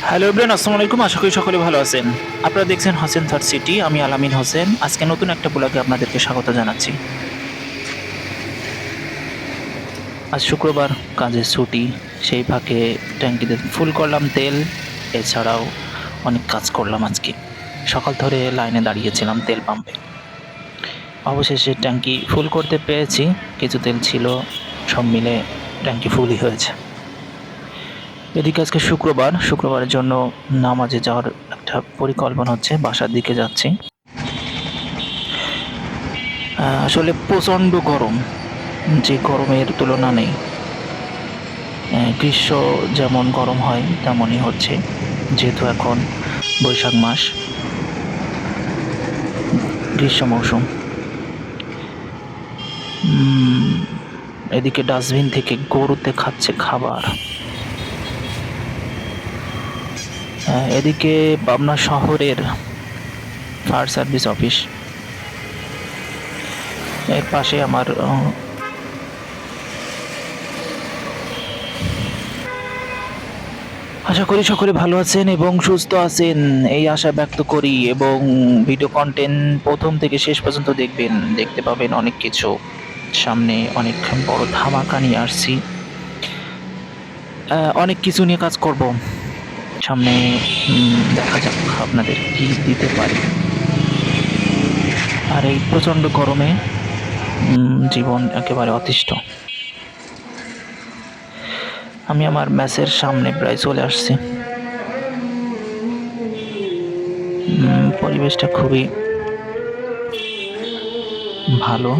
Hello everyone, আসসালামু আলাইকুম। আশা করি সকলে ভালো আছেন। আপনারা দেখছেন হোসেন থার্ড সিটি। আমি আলামিন হোসেন। আজকে নতুন একটা ব্লগে আপনাদেরকে স্বাগত জানাচ্ছি। আজ শুক্রবার, কাজের ছুটি। সেই ফাঁকে ট্যাঙ্কিতে ফুল করলাম তেল। এছাড়াও অনেক কাজ করলাম আজকে। সকাল ধরে লাইনে দাঁড়িয়েছিলাম তেল পাম্পে। অবশেষে ট্যাঙ্কি ফুল করতে পেরেছি। কিছু তেল ছিল, সব মিলে ট্যাঙ্কি ফুলই হয়েছে। এদিকে আজকে শুক্রবারের জন্য নামাজে যাওয়ার একটা পরিকল্পনা হচ্ছে। বাসার দিকে যাচ্ছি। আসলে প্রচণ্ড গরম, যে গরমের তুলনা নেই। গ্রীষ্ম যেমন গরম হয় তেমনই হচ্ছে, যেহেতু এখন বৈশাখ মাস, গ্রীষ্ম মৌসুম। এদিকে ডাস্টবিন থেকে গরুতে খাচ্ছে খাবার। এদিকে পাবনা শহরের ফায়ার সার্ভিস অফিস, এর পাশে আমার আশা করি সকলে ভালো আছেন এবং সুস্থ আছেন, এই আশা ব্যক্ত করি। এবং ভিডিও কন্টেন্ট প্রথম থেকে শেষ পর্যন্ত দেখবেন, দেখতে পাবেন অনেক কিছু। সামনে অনেক বড় ধামাকা নিয়ে আসছি। অনেক কিছু নিয়ে কাজ করব সামনে। দেখা যাক আপনাদের কি দিতে পারি। আর এই প্রচণ্ড গরমে জীবন একেবারে অতিষ্ঠ। আমি আমার ম্যাচের সামনে প্রায় চলে আসছি। পরিবেশটা খুবই ভালো।